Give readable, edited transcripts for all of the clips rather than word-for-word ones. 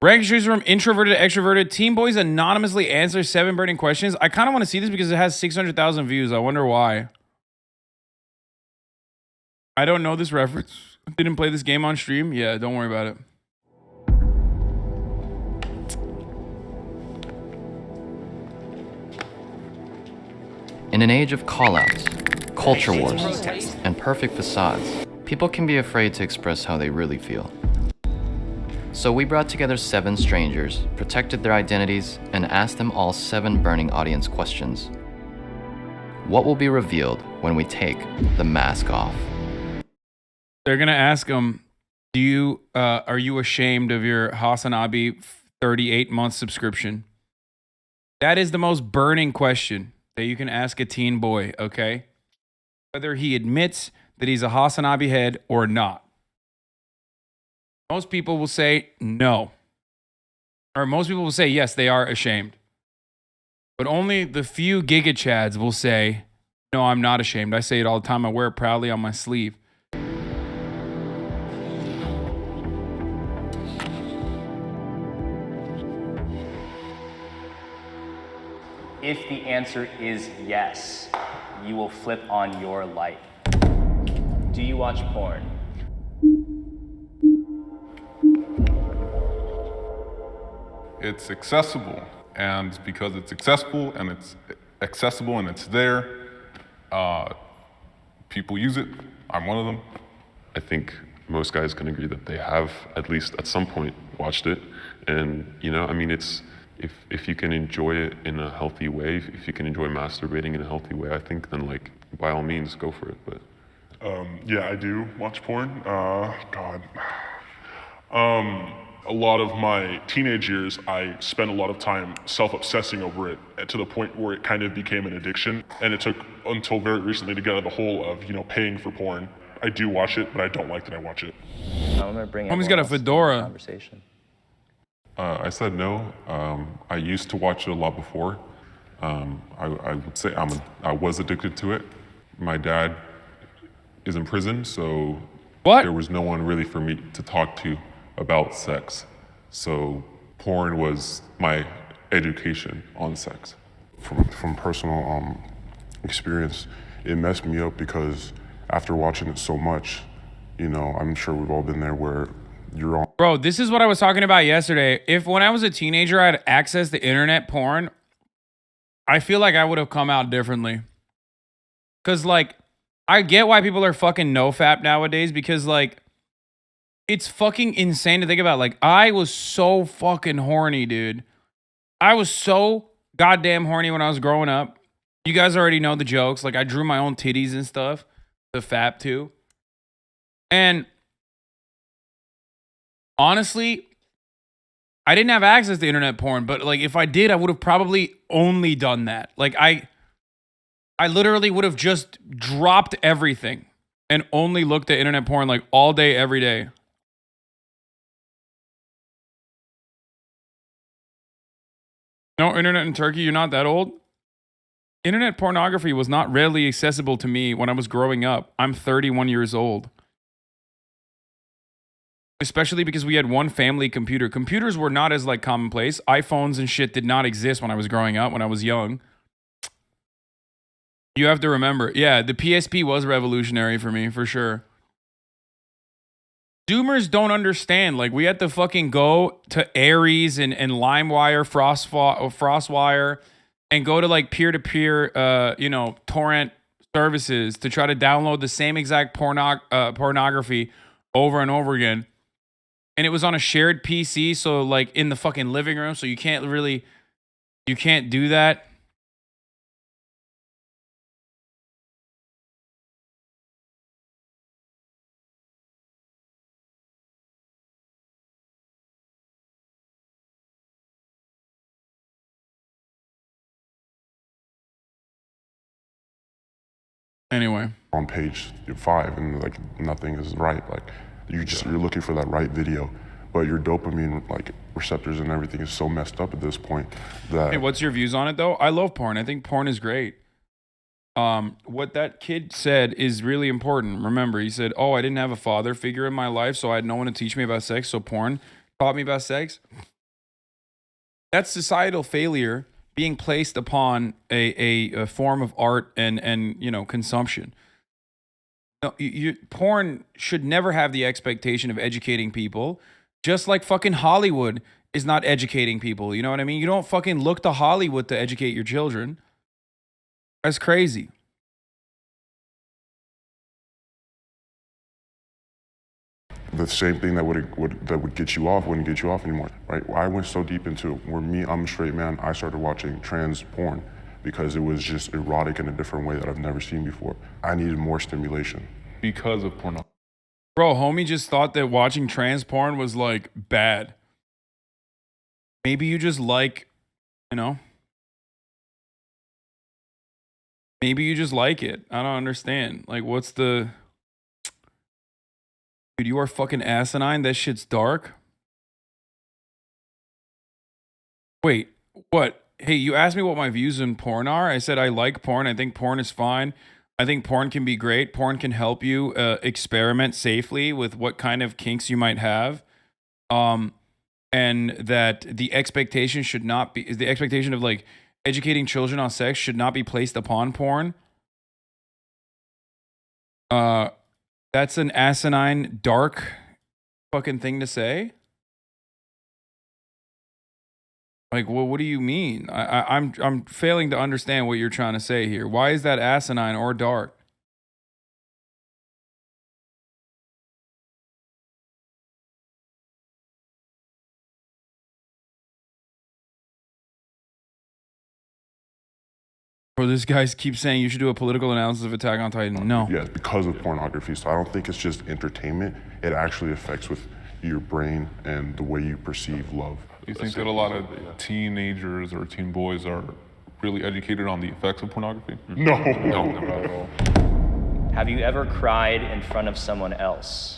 Registries from introverted to extroverted. Teen boys anonymously answer 7 burning questions. I kind of want to see this because it has 600,000 views. I wonder why. I don't know this reference. Didn't play this game on stream. Yeah, don't worry about it. In an age of call-outs, culture wars, and perfect facades, people can be afraid to express how they really feel. So we brought together 7 strangers, protected their identities, and asked them all 7 burning audience questions. What will be revealed when we take the mask off? They're gonna ask them, are you ashamed of your Hasan 38-month subscription? That is the most burning question that you can ask a teen boy, okay? Whether he admits that he's a Hasan head or not. Most people will say no. Or most people will say yes, they are ashamed. But only the few Giga Chads will say, no, I'm not ashamed. I say it all the time. I wear it proudly on my sleeve. If the answer is yes, you will flip on your light. Do you watch porn? It's accessible, and because it's accessible and it's there, people use it. I'm one of them. I think most guys can agree that they have at least at some point watched it, and I mean, it's if you can enjoy it in a healthy way, if you can enjoy masturbating in a healthy way, I think then by all means go for it. But yeah, I do watch porn. God. A lot of my teenage years, I spent a lot of time self-obsessing over it to the point where it kind of became an addiction. And it took until very recently to get out of the hole of, paying for porn. I do watch it, but I don't like that I watch it. I'm gonna bring Homie's got a fedora. Conversation. I said no. I used to watch it a lot before. I would say I was addicted to it. My dad is in prison, so there was no one really for me to talk to about sex. So porn was my education on sex. From personal experience, it messed me up because after watching it so much, I'm sure we've all been there where you're on. Bro, this is what I was talking about yesterday. If when I was a teenager, I had access to internet porn, I feel like I would have come out differently. Because, I get why people are fucking nofap nowadays because, it's fucking insane to think about. I was so fucking horny, dude. I was so goddamn horny when I was growing up. You guys already know the jokes. I drew my own titties and stuff. The fap, too. And honestly, I didn't have access to internet porn, but if I did, I would have probably only done that. I literally would have just dropped everything and only looked at internet porn all day, every day. No internet in Turkey? You're not that old? Internet pornography was not readily accessible to me when I was growing up. I'm 31 years old. Especially because we had one family computer. Computers were not as commonplace. iPhones and shit did not exist when I was growing up, when I was young. You have to remember. Yeah, the PSP was revolutionary for me, for sure. Zoomers don't understand. We had to fucking go to Ares and LimeWire, FrostWire, and go to peer-to-peer, torrent services to try to download the same exact pornography over and over again. And it was on a shared PC, so in the fucking living room, so you can't do that. Anyway, on page 5 and nothing is right. You're looking for that right video, but your dopamine receptors and everything is so messed up at this point that. Hey, what's your views on it though? I love porn. I think porn is great. What that kid said is really important. Remember, he said, "Oh, I didn't have a father figure in my life, so I had no one to teach me about sex. So porn taught me about sex. That's societal failure being placed upon a form of art and you know, consumption. No, porn should never have the expectation of educating people, just like fucking Hollywood is not educating people. You know what I mean? You don't fucking look to Hollywood to educate your children. That's crazy. The same thing that would get you off wouldn't get you off anymore, right? I went so deep into it where I'm a straight man, I started watching trans porn because it was just erotic in a different way that I've never seen before. I needed more stimulation. Because of pornography. Bro, homie just thought that watching trans porn was like bad. Maybe you just like, you know, maybe you just like it. I don't understand. Like, what's the... Dude, you are fucking asinine. That shit's dark. Wait, what? Hey, you asked me what my views on porn are. I said I like porn. I think porn is fine. I think porn can be great. Porn can help you experiment safely with what kind of kinks you might have. And that the expectation should not be... The expectation of, like, educating children on sex should not be placed upon porn. That's an asinine, dark fucking thing to say. Like, well, what do you mean? I'm failing to understand what you're trying to say here. Why is that asinine or dark? Or this guy keeps saying you should do a political analysis of Attack on Titan. No. Yes, because of pornography. So I don't think it's just entertainment. It actually affects with your brain and the way you perceive love. Do you think that a lot of teenagers or teen boys are really educated on the effects of pornography? No. No, not at all. Have you ever cried in front of someone else?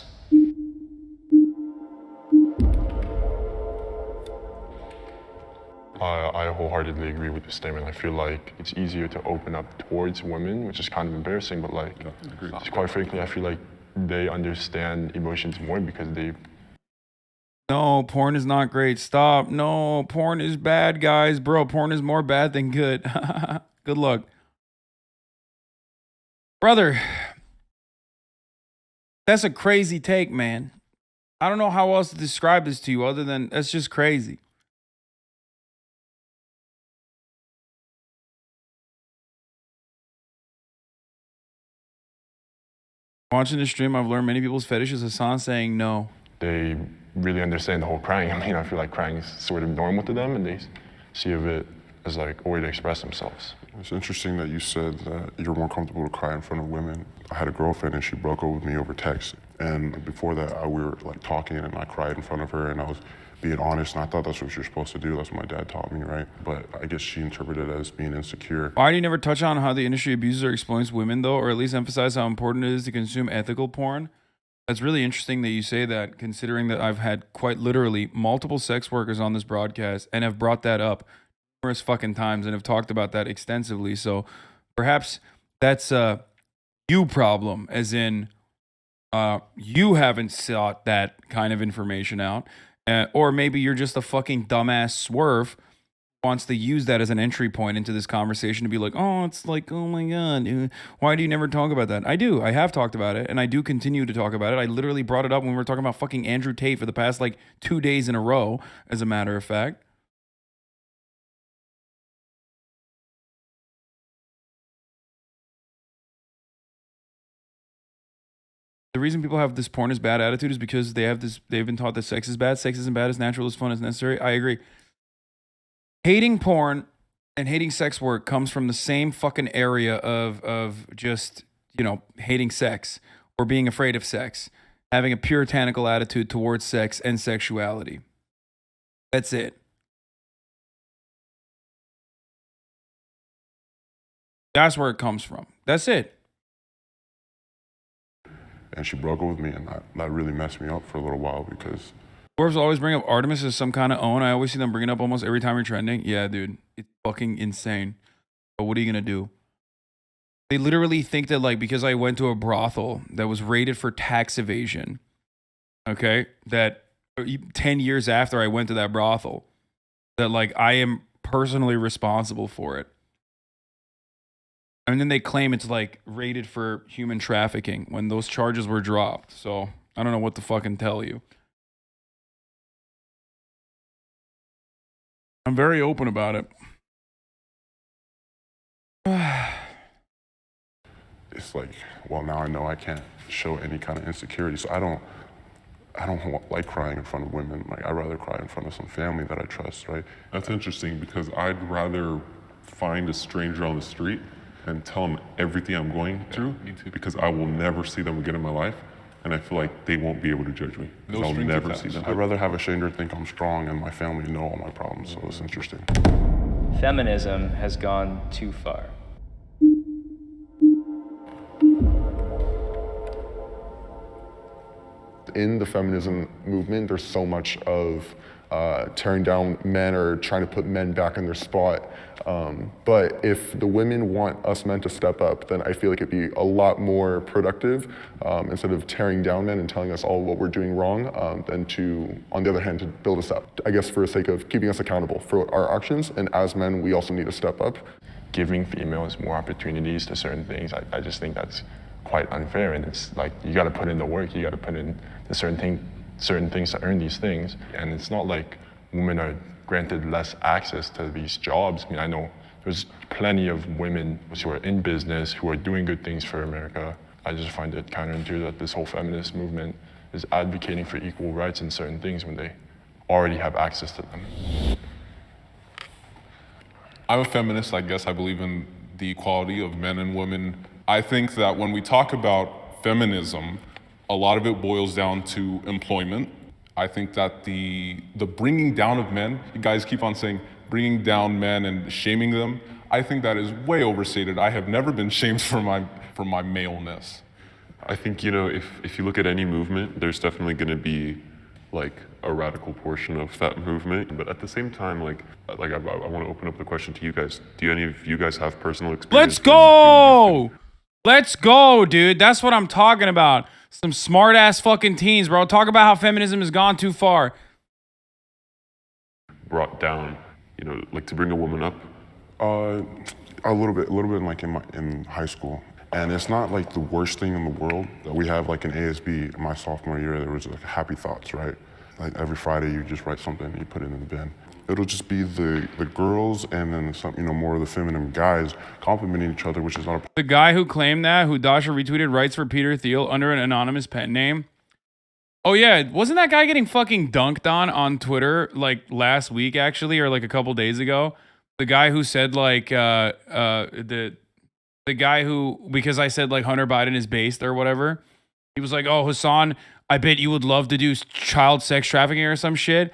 I wholeheartedly agree with this statement. I feel like it's easier to open up towards women, which is kind of embarrassing, but like, quite frankly, I feel like they understand emotions more because they... No, porn is not great. Stop. No, porn is bad, guys. Bro, porn is more bad than good. Good luck. Brother, that's a crazy take, man. I don't know how else to describe this to you other than that's just crazy. Watching the stream, I've learned many people's fetish is Hasan saying no. They really understand the whole crying. I mean, I feel like crying is sort of normal to them, and they see it as like a way to express themselves. It's interesting that you said that you're more comfortable to cry in front of women. I had a girlfriend and she broke up with me over text. And before that, we were like talking and I cried in front of her and I was being honest, and I thought that's what you're supposed to do. That's what my dad taught me, right? But I guess she interpreted it as being insecure. Why do you never touch on how the industry abuses or exploits women, though, or at least emphasize how important it is to consume ethical porn? That's really interesting that you say that, considering that I've had quite literally multiple sex workers on this broadcast and have brought that up numerous fucking times and have talked about that extensively. So perhaps that's a you problem, as in you haven't sought that kind of information out. Or maybe you're just a fucking dumbass swerve who wants to use that as an entry point into this conversation to be like, oh, it's like, oh my God, why do you never talk about that? I do. I have talked about it, and I do continue to talk about it. I literally brought it up when we were talking about fucking Andrew Tate for the past, like, 2 days in a row, as a matter of fact. The reason people have this porn is bad attitude is because they've been taught that sex is bad. Sex isn't bad, it's natural, it's fun, it's necessary. I agree. Hating porn and hating sex work comes from the same fucking area of just, you know, hating sex or being afraid of sex, having a puritanical attitude towards sex and sexuality. That's it. That's where it comes from. That's it. And she broke up with me, and that really messed me up for a little while because... Dwarves always bring up Artemis as some kind of own. I always see them bringing up almost every time you're trending. Yeah, dude. It's fucking insane. But what are you going to do? They literally think that, like, because I went to a brothel that was rated for tax evasion, okay, that 10 years after I went to that brothel, that like I am personally responsible for it. And then they claim it's like rated for human trafficking when those charges were dropped. So I don't know what to fucking tell you. I'm very open about it. It's like, well, now I know I can't show any kind of insecurity. So I don't like crying in front of women. Like, I'd rather cry in front of some family that I trust, right? That's interesting because I'd rather find a stranger on the street and tell them everything I'm going through, because I will never see them again in my life, and I feel like they won't be able to judge me. No I'll strings never attached. see them. I'd rather have a stranger think I'm strong and my family know all my problems, so it's interesting. Feminism has gone too far. In the feminism movement, there's so much of tearing down men or trying to put men back in their spot. But if the women want us men to step up, then I feel like it'd be a lot more productive instead of tearing down men and telling us all what we're doing wrong, than to, on the other hand, to build us up. I guess for the sake of keeping us accountable for our actions, and as men, we also need to step up. Giving females more opportunities to certain things, I just think that's quite unfair, and it's like you got to put in the work, you got to put in the certain things to earn these things, and it's not like women are granted less access to these jobs. I mean, I know there's plenty of women who are in business who are doing good things for America. I just find it counterintuitive that this whole feminist movement is advocating for equal rights in certain things when they already have access to them. I'm a feminist, I guess. I believe in the equality of men and women. I think that when we talk about feminism, a lot of it boils down to employment. I think that the bringing down of men, you guys keep on saying bringing down men and shaming them, I think that is way overstated. I have never been shamed for my maleness. I think, if you look at any movement, there's definitely going to be like a radical portion of that movement. But at the same time, I want to open up the question to you guys. Do any of you guys have personal experience? Let's go! Let's go, dude. That's what I'm talking about. Some smart ass fucking teens, bro. Talk about how feminism has gone too far. Brought down, like to bring a woman up? A little bit like in high school. And it's not like the worst thing in the world. We have like an ASB my sophomore year, there was like happy thoughts, right? Like every Friday you just write something and you put it in the bin. It'll just be the girls and then some, more of the feminine guys complimenting each other, which is not a... The guy who claimed that, who Dasha retweeted, writes for Peter Thiel under an anonymous pen name. Oh yeah, wasn't that guy getting fucking dunked on Twitter like last week actually, or like a couple days ago? The guy who said like the guy who, because I said like Hunter Biden is based or whatever, he was like, "Oh, Hasan, I bet you would love to do child sex trafficking or some shit."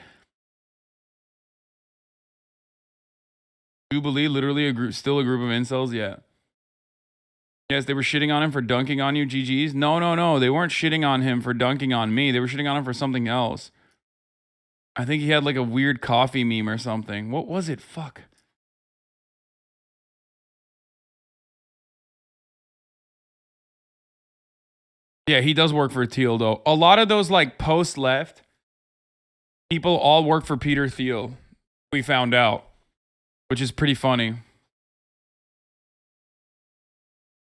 Jubilee, literally still a group of incels, yeah. Yes, they were shitting on him for dunking on you, GGs. No. They weren't shitting on him for dunking on me. They were shitting on him for something else. I think he had like a weird coffee meme or something. What was it? Fuck. Yeah, he does work for Thiel, though. A lot of those like post-left people all work for Peter Thiel. We found out, which is pretty funny.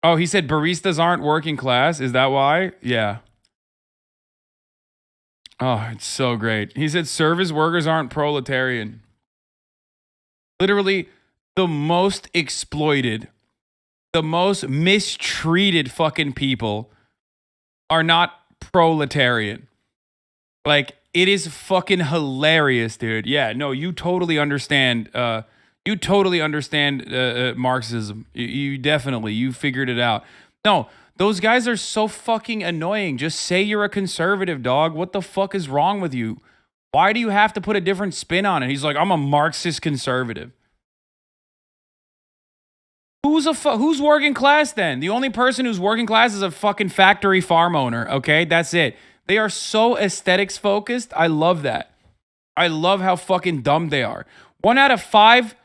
Oh, he said baristas aren't working class. Is that why? Yeah. Oh, it's so great. He said service workers aren't proletarian. Literally the most exploited, the most mistreated fucking people are not proletarian. Like, it is fucking hilarious, dude. Yeah, no, you totally understand. You totally understand Marxism. You definitely, you figured it out. No, those guys are so fucking annoying. Just say you're a conservative, dog. What the fuck is wrong with you? Why do you have to put a different spin on it? He's like, I'm a Marxist conservative. Who's working class then? The only person who's working class is a fucking factory farm owner, okay? That's it. They are so aesthetics focused. I love that. I love how fucking dumb they are. One out of five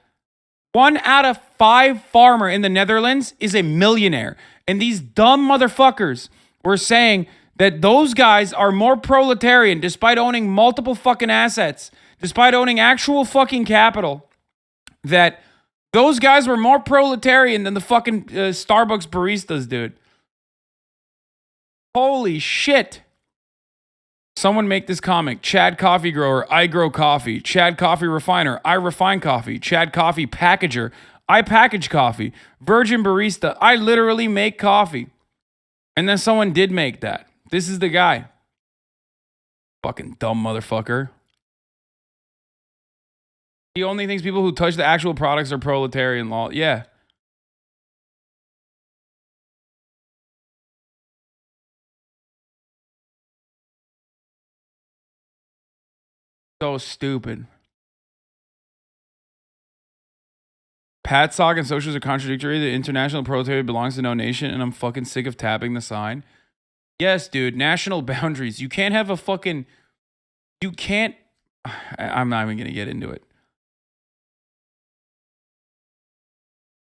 farmer in the Netherlands is a millionaire. And these dumb motherfuckers were saying that those guys are more proletarian despite owning multiple fucking assets, despite owning actual fucking capital, that those guys were more proletarian than the fucking Starbucks baristas, dude. Holy shit. Someone make this comic. Chad Coffee Grower, I grow coffee. Chad Coffee Refiner, I refine coffee. Chad Coffee Packager, I package coffee. Virgin Barista, I literally make coffee. And then someone did make that. This is the guy. Fucking dumb motherfucker. He only thinks people who touch the actual products are proletarian law. Yeah. So stupid. Pat Sock and socials are contradictory. The international proletariat belongs to no nation, and I'm fucking sick of tapping the sign. Yes, dude. National boundaries. You can't have a fucking... You can't... I'm not even going to get into it.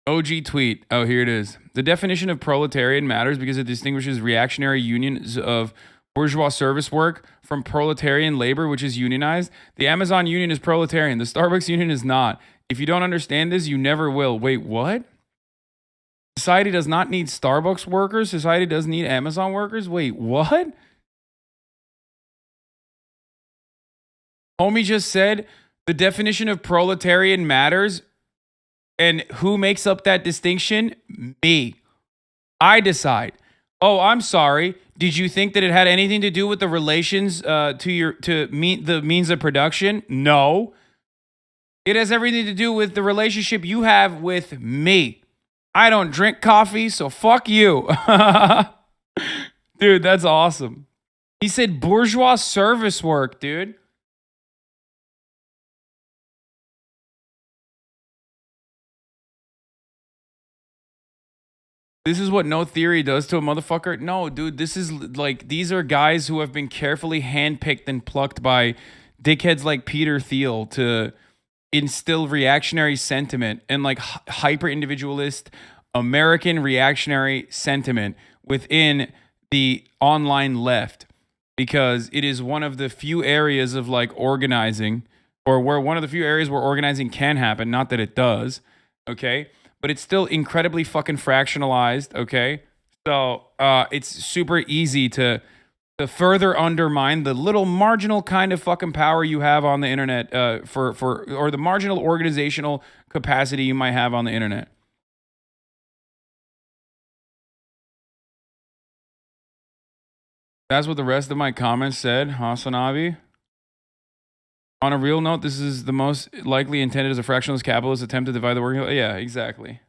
OG tweet. Oh, here it is. The definition of proletarian matters because it distinguishes reactionary unions of bourgeois service work from proletarian labor, which is unionized. The Amazon union is proletarian. The Starbucks union is not. If you don't understand this, you never will. Wait, what? Society does not need Starbucks workers. Society doesn't need Amazon workers. Wait, what? Homie just said the definition of proletarian matters. And who makes up that distinction? Me. I decide. I'm sorry. Did you think that it had anything to do with the relations to meet the means of production? No. It has everything to do with the relationship you have with me. I don't drink coffee, so fuck you. Dude, that's awesome. He said bourgeois service work, dude. This is what no theory does to a motherfucker. No, dude, this is like, these are guys who have been carefully handpicked and plucked by dickheads like Peter Thiel to instill reactionary sentiment and like hyper individualist American reactionary sentiment within the online left, because it is one of the few areas of like organizing, or where one of the few areas where organizing can happen. Not that it does. Okay. But it's still incredibly fucking fractionalized, okay? So it's super easy to further undermine the little marginal kind of fucking power you have on the internet or the marginal organizational capacity you might have on the internet. That's what the rest of my comments said, Hasan Abi. On a real note, this is the most likely intended as a fractionalist capitalist attempt to divide the working class. Yeah, exactly.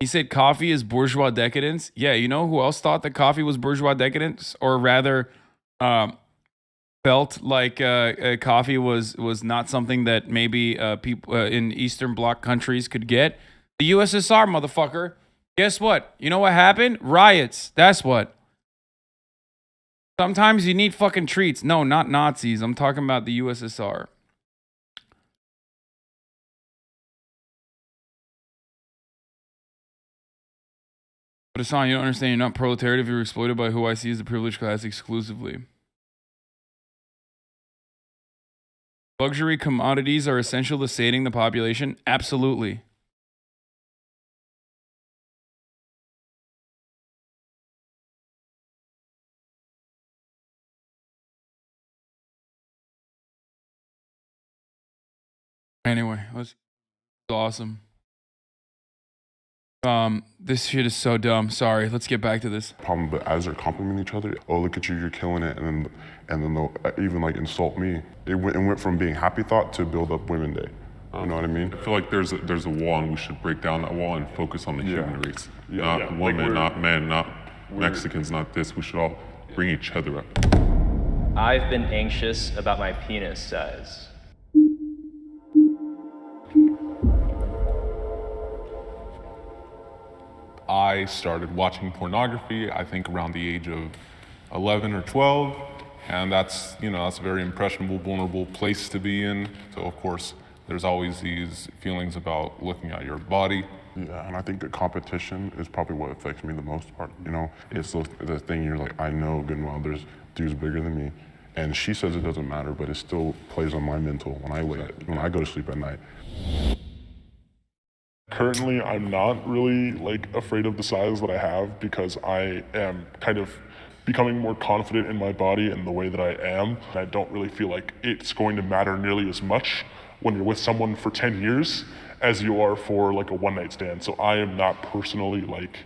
He said coffee is bourgeois decadence. Yeah, you know who else thought that coffee was bourgeois decadence? Or rather, felt like coffee was not something that maybe people in Eastern Bloc countries could get? The USSR, motherfucker. Guess what? You know what happened? Riots. That's what. Sometimes you need fucking treats. No, not Nazis. I'm talking about the USSR. But Hasan, you don't understand. You're not proletariat if you're exploited by who I see as the privileged class exclusively. Luxury commodities are essential to sating the population? Absolutely. Anyway, that's awesome. This shit is so dumb. Sorry, let's get back to this. Problem, but as they're complimenting each other, oh, look at you, you're killing it, and then they'll even like insult me. It went from being Happy Thought to Build Up Women Day. You know what I mean? I feel like there's a wall, and we should break down that wall and focus on the human race. Not women, not men, not Mexicans, not this. We should all bring each other up. I've been anxious about my penis size. I started watching pornography, I think around the age of 11 or 12, and that's a very impressionable, vulnerable place to be in. So of course, There's always these feelings about looking at your body. Yeah, and I think the competition is probably what affects me the most part. You know, it's the thing you're like, I know good and well there's dudes bigger than me, and she says it doesn't matter, but it still plays on my mental when I go to sleep at night. Currently, I'm not really like afraid of the size that I have because I am kind of becoming more confident in my body and the way that I am. I don't really feel like it's going to matter nearly as much when you're with someone for 10 years as you are for like a one-night stand. So I am not personally like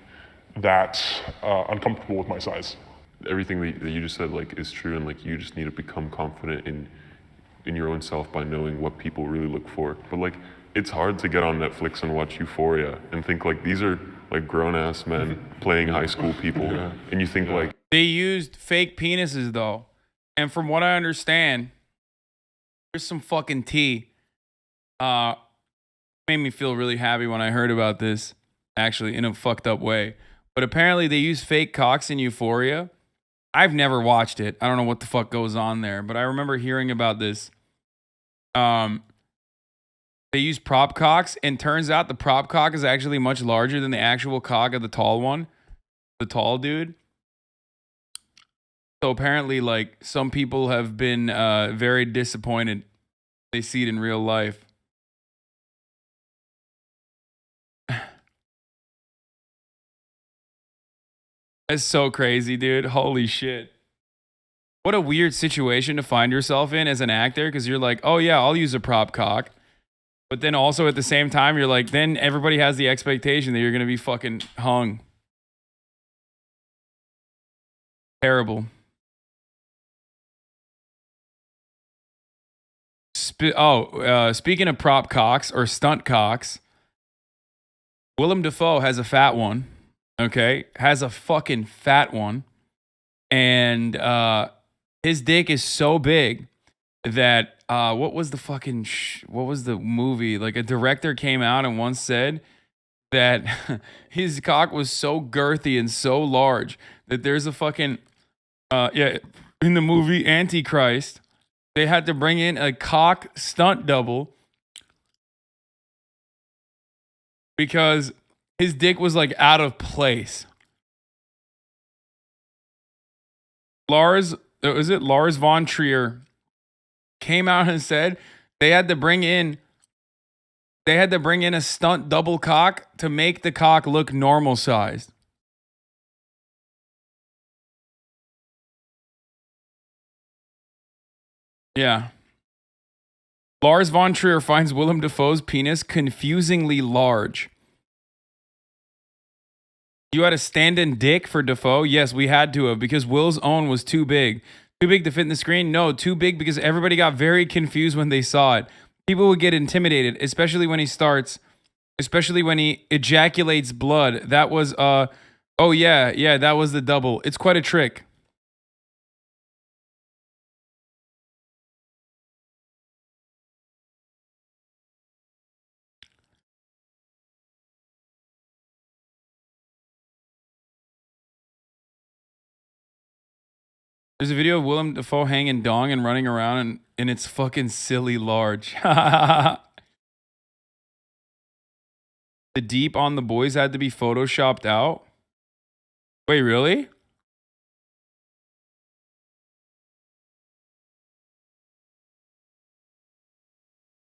that uncomfortable with my size. Everything that you just said like is true, and like you just need to become confident in your own self by knowing what people really look for. But like it's hard to get on Netflix and watch Euphoria and think like these are like grown-ass men playing high school people, and you think like They used fake penises though, and from what I understand, there's some fucking tea. Made me feel really happy when I heard about this, actually, in a fucked up way. But apparently they use fake cocks in Euphoria. I've never watched it. I don't know what the fuck goes on there, but I remember hearing about this. They use prop cocks, and turns out the prop cock is actually much larger than the actual cock of the tall one, the tall dude. So apparently, like, some people have been very disappointed. They see it in real life. That's so crazy, dude. Holy shit. What a weird situation to find yourself in as an actor, because you're like, oh yeah, I'll use a prop cock. But then also at the same time, you're like, then everybody has the expectation that you're going to be fucking hung. Terrible. Speaking of prop cocks or stunt cocks, Willem Dafoe has a fat one. Okay, has a fucking fat one, and his dick is so big that what was the movie? Like a director came out and once said that his cock was so girthy and so large that there's a fucking in the movie Antichrist, they had to bring in a cock stunt double because his dick was like out of place. Lars von Trier came out and said they had to bring in a stunt double cock to make the cock look normal sized. Yeah. Lars von Trier finds Willem Dafoe's penis confusingly large. You had a stand-in dick for Dafoe? Yes, we had to have, because Will's own was too big. Too big to fit in the screen? No, too big because everybody got very confused when they saw it. People would get intimidated, especially when he ejaculates blood. That was, that was the double. It's quite a trick. There's a video of Willem Dafoe hanging dong and running around, and it's fucking silly large. The deep on the boys had to be photoshopped out? Wait, really?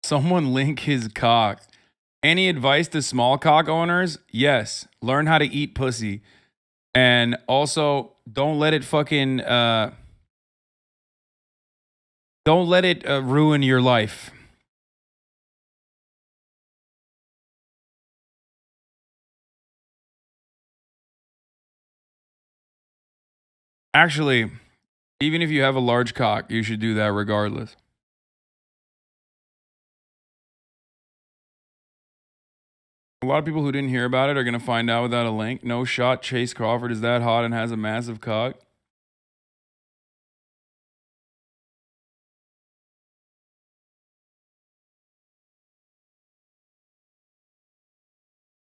Someone link his cock. Any advice to small cock owners? Yes. Learn how to eat pussy. And also, don't let it fucking ruin your life. Actually, even if you have a large cock, you should do that regardless. A lot of people who didn't hear about it are going to find out without a link. No shot. Chase Crawford is that hot and has a massive cock.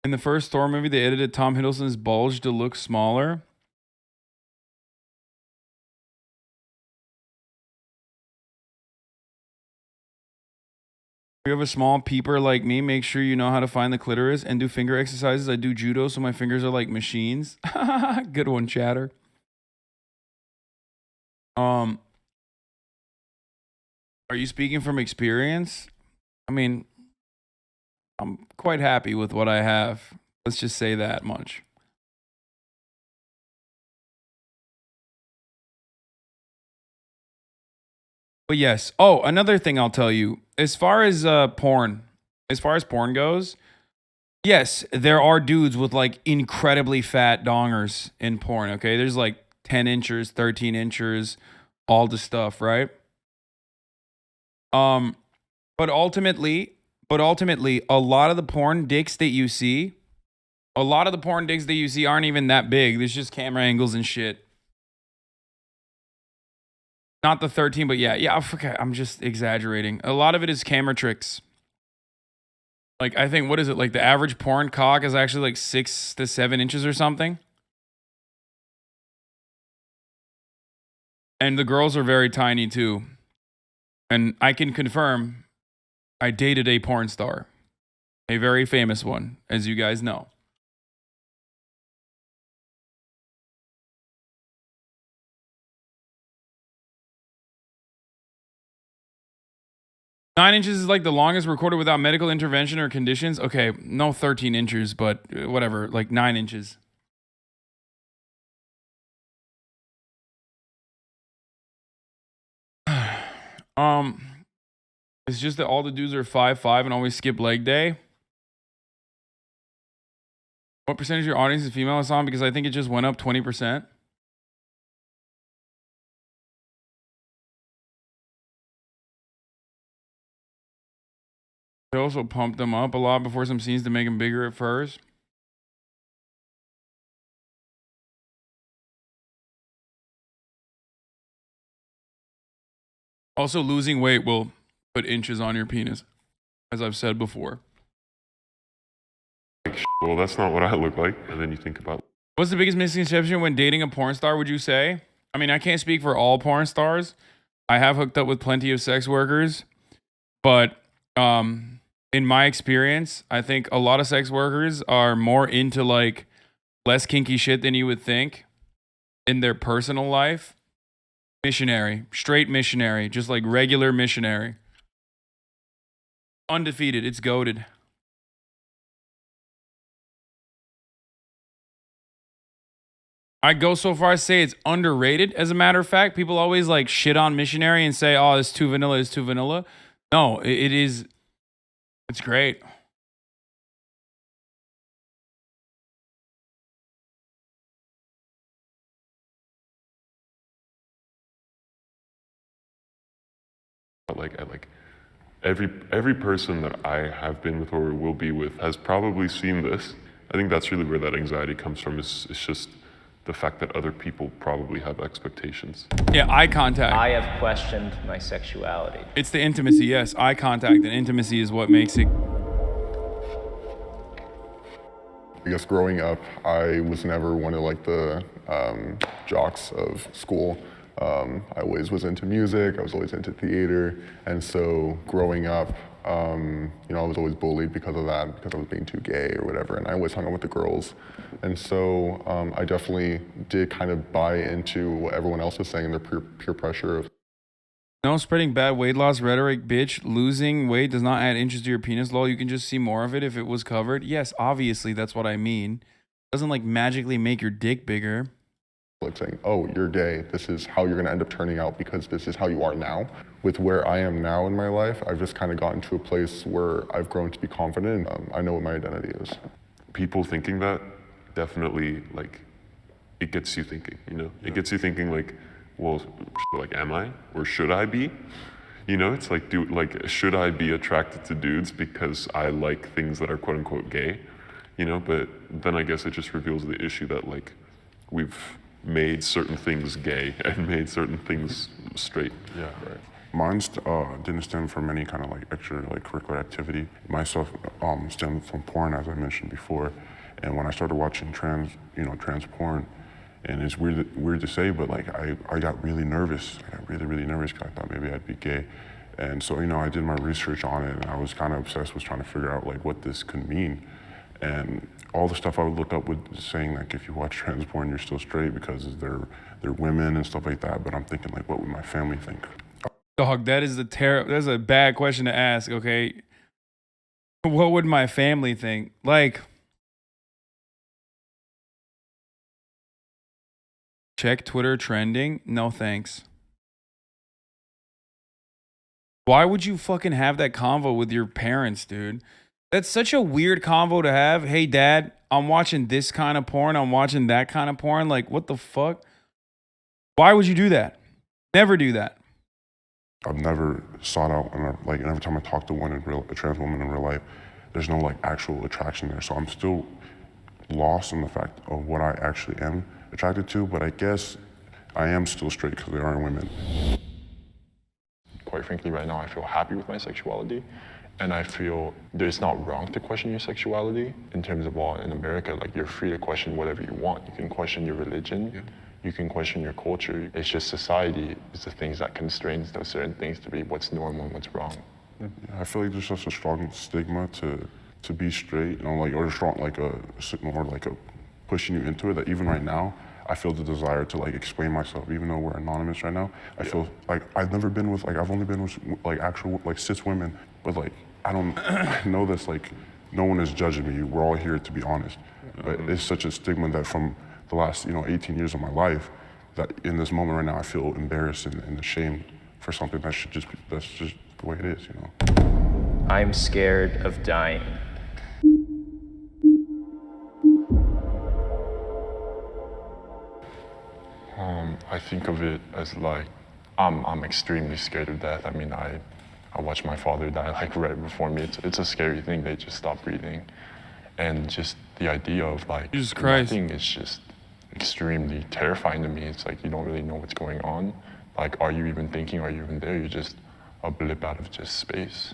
In the first Thor movie, they edited Tom Hiddleston's bulge to look smaller. you have a small peeper like me, make sure you know how to find the clitoris and do finger exercises. I do judo, so my fingers are like machines. Good one, chatter. Are you speaking from experience? I mean, I'm quite happy with what I have. Let's just say that much. But yes. Oh, another thing I'll tell you. As far as porn goes, yes, there are dudes with like incredibly fat dongers in porn, okay? There's like 10 inches, 13 inches, all the stuff, right? But ultimately, a lot of the porn dicks that you see aren't even that big. There's just camera angles and shit. Not the 13, but yeah, I forget. I'm just exaggerating. A lot of it is camera tricks. Like, I think, what is it? Like, the average porn cock is actually like 6 to 7 inches or something. And the girls are very tiny too. And I can confirm, I dated a porn star. A very famous one, as you guys know. Nine inches is like the longest recorded without medical intervention or conditions. Okay, no 13 inches, but whatever, like 9 inches. It's just that all the dudes are 5'5" and always skip leg day. What percentage of your audience is female, Hasan? Because I think it just went up 20%. They also pump them up a lot before some scenes to make them bigger at first. Also, losing weight will put inches on your penis, as I've said before. Like, well, that's not what I look like. And then you think about, What's the biggest misconception when dating a porn star, would you say? I mean, I can't speak for all porn stars. I have hooked up with plenty of sex workers. But in my experience, I think a lot of sex workers are more into like less kinky shit than you would think in their personal life. Missionary, straight missionary, just like regular missionary. Undefeated, it's goated. I go so far as to say it's underrated. As a matter of fact, people always like shit on missionary and say, oh, it's too vanilla, it's too vanilla. No, it is, it's great. like every person that I have been with or will be with has probably seen this. I think that's really where that anxiety comes from. It's just the fact that other people probably have expectations. Yeah, eye contact. I have questioned my sexuality. It's the intimacy, yes. Eye contact and intimacy is what makes it. I guess growing up, I was never one of like the jocks of school. I always was into music, I was always into theater, and so growing up, I was always bullied because of that, because I was being too gay or whatever, and I always hung out with the girls. And so I definitely did kind of buy into what everyone else was saying, their peer pressure of No spreading bad weight loss rhetoric, bitch. Losing weight does not add inches to your penis, lol. You can just see more of it if it was covered. Yes, obviously, that's what I mean. It doesn't like magically make your dick bigger. like saying, oh, you're gay, this is how you're gonna end up turning out because this is how you are now. With where I am now in my life, I've just kind of gotten to a place where I've grown to be confident. I know what my identity is. People thinking that definitely, like, it gets you thinking, you know? It gets you thinking like, well, like, am I? Or should I be? You know, it's like, should I be attracted to dudes because I like things that are quote unquote gay? You know, but then I guess it just reveals the issue that like, we've made certain things gay and made certain things straight. Yeah, right. Mine didn't stem from any kind of like extra like curricular activity. My stuff stemmed from porn, as I mentioned before. And when I started watching trans porn, and it's weird to say, but like I got really nervous. I got really nervous because I thought maybe I'd be gay. And so, I did my research on it, and I was kind of obsessed with trying to figure out like what this could mean. And all the stuff I would look up was saying like, if you watch trans porn, you're still straight because they're women and stuff like that. But I'm thinking like, what would my family think? Dog, that's a bad question to ask, okay? What would my family think? Like, check Twitter trending? No thanks. Why would you fucking have that convo with your parents, dude? That's such a weird convo to have. Hey, Dad, I'm watching this kind of porn. I'm watching that kind of porn. Like, what the fuck? Why would you do that? Never do that. I've never sought out, and like every time I talk to a trans woman in real life, there's no like actual attraction there. So I'm still lost in the fact of what I actually am attracted to, but I guess I am still straight because they are women. Quite frankly, right now I feel happy with my sexuality, and I feel that it's not wrong to question your sexuality in terms of, well, in America, like you're free to question whatever you want. You can question your religion. Yeah. You can question your culture. It's just society is the things that constrains those certain things to be what's normal and what's wrong. I feel like there's such a strong stigma to be straight, like or strong like a pushing you into it that even right now I feel the desire to like explain myself, even though we're anonymous right now. I feel like I've only been with like actual like cis women, but like I don't know this, like no one is judging me. We're all here to be honest. But it's such a stigma that from the last 18 years of my life, that in this moment right now I feel embarrassed and ashamed for something that's just the way it is, I'm scared of dying. I think of it as like, I'm extremely scared of death. I mean, I watched my father die like right before me. It's a scary thing. They just stopped breathing. And just the idea of like, Jesus Christ. nothing is just extremely terrifying to me. It's like, you don't really know what's going on. Like, are you even thinking? Are you even there? You're just a blip out of just space.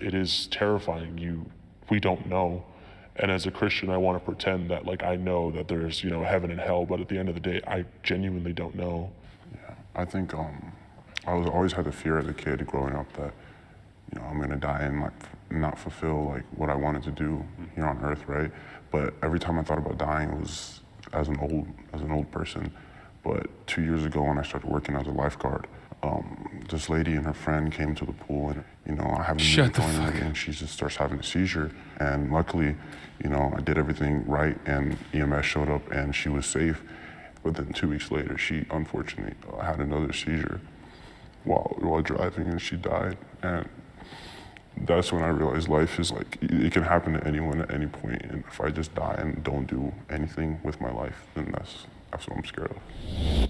It is terrifying. We don't know. And as a Christian, I want to pretend that like I know that there's heaven and hell, but at the end of the day, I genuinely don't know. Yeah, I think I always had the fear as a kid growing up that I'm gonna die and like not fulfill like what I wanted to do here on Earth, right? But every time I thought about dying, it was as an old person. But 2 years ago, when I started working as a lifeguard, this lady and her friend came to the pool, and I haven't been going, and she just starts having a seizure. And luckily, I did everything right, and EMS showed up, and she was safe. But then 2 weeks later, she unfortunately had another seizure while driving, and she died. And that's when I realized life is like, it can happen to anyone at any point. And if I just die and don't do anything with my life, then that's what I'm scared of.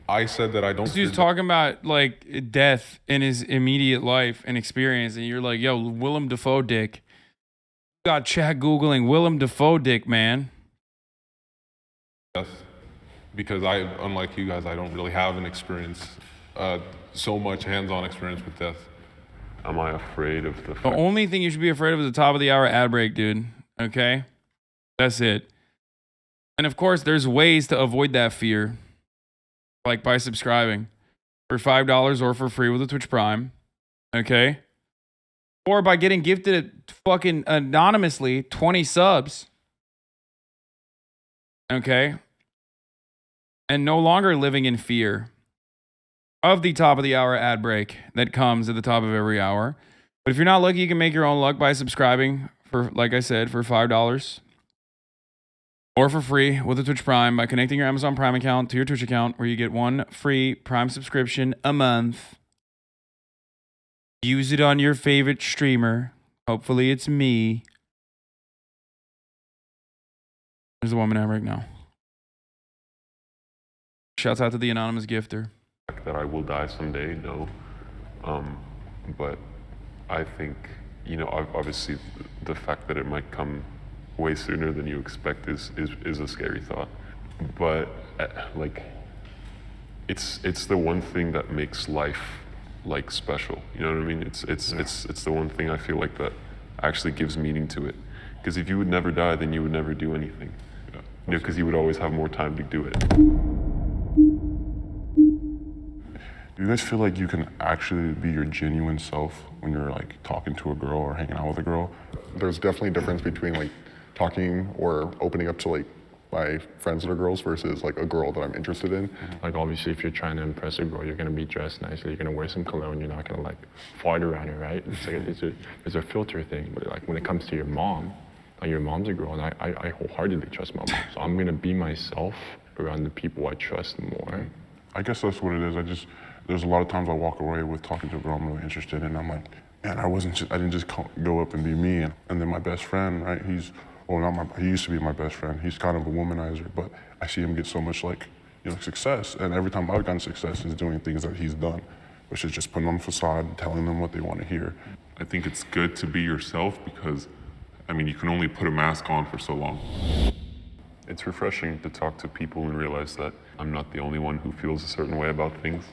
I said that I don't. This dude's talking about like death in his immediate life and experience, and you're like, yo, Willem Dafoe dick. Got chat Googling Willem Dafoe dick, man. Yes, because unlike you guys, I don't really have an experience, so much hands-on experience with death. Am I afraid of the The only thing you should be afraid of is the top of the hour ad break, dude. Okay? That's it. And of course, there's ways to avoid that fear. Like by subscribing for $5 or for free with a Twitch Prime. Okay? Or by getting gifted fucking anonymously 20 subs. Okay? And no longer living in fear of the top of the hour ad break that comes at the top of every hour. But if you're not lucky, you can make your own luck by subscribing for, like I said, for $5 or for free with a Twitch Prime by connecting your Amazon Prime account to your Twitch account, where you get one free Prime subscription a month. Use it on your favorite streamer. Hopefully it's me. There's a woman ad break now. Shouts out to the anonymous gifter. that I will die someday? No. But I think, obviously the fact that it might come way sooner than you expect is a scary thought. But it's the one thing that makes life like special. You know what I mean? It's the one thing I feel like that actually gives meaning to it. Because if you would never die, then you would never do anything. Because you would always have more time to do it. Do you guys feel like you can actually be your genuine self when you're like talking to a girl or hanging out with a girl? There's definitely a difference between like talking or opening up to like my friends that are girls versus like a girl that I'm interested in. Like obviously if you're trying to impress a girl, you're gonna be dressed nicely, you're gonna wear some cologne, you're not gonna like fart around her, right? It's like it's a filter thing. But like when it comes to your mom, like your mom's a girl and I wholeheartedly trust my mom. So I'm gonna be myself around the people I trust more. I guess that's what it is. There's a lot of times I walk away with talking to a girl I'm really interested in, and I'm like, man, I didn't just go up and be me. And then my best friend, right, he used to be my best friend. He's kind of a womanizer, but I see him get so much like, success. And every time I've gotten success is doing things that he's done, which is just putting on a facade, telling them what they want to hear. I think it's good to be yourself because, I mean, you can only put a mask on for so long. It's refreshing to talk to people and realize that I'm not the only one who feels a certain way about things.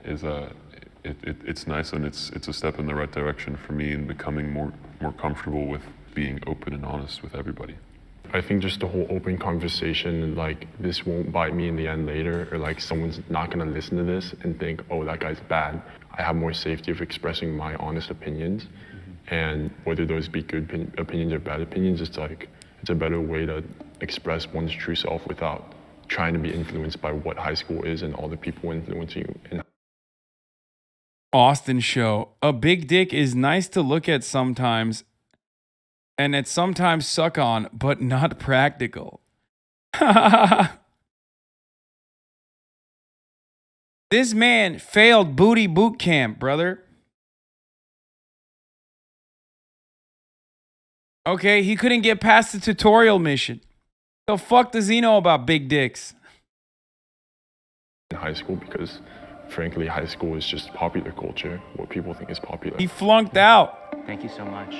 It's nice, and it's a step in the right direction for me in becoming more comfortable with being open and honest with everybody. I think just the whole open conversation and like this won't bite me in the end later, or like someone's not gonna listen to this and think, oh, that guy's bad. I have more safety of expressing my honest opinions, and whether those be good opinions or bad opinions, it's a better way to express one's true self without trying to be influenced by what high school is and all the people influencing you. Austin show. A big dick is nice to look at sometimes, and it's sometimes suck on, but not practical. This man failed booty boot camp, brother. Okay, he couldn't get past the tutorial mission. The fuck does he know about big dicks? In high school, because frankly, high school is just popular culture, what people think is popular. He flunked out. Thank you so much.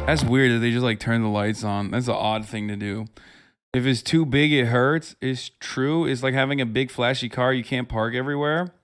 That's weird that they just like turn the lights on. That's an odd thing to do. If it's too big, it hurts. It's true. It's like having a big flashy car you can't park everywhere.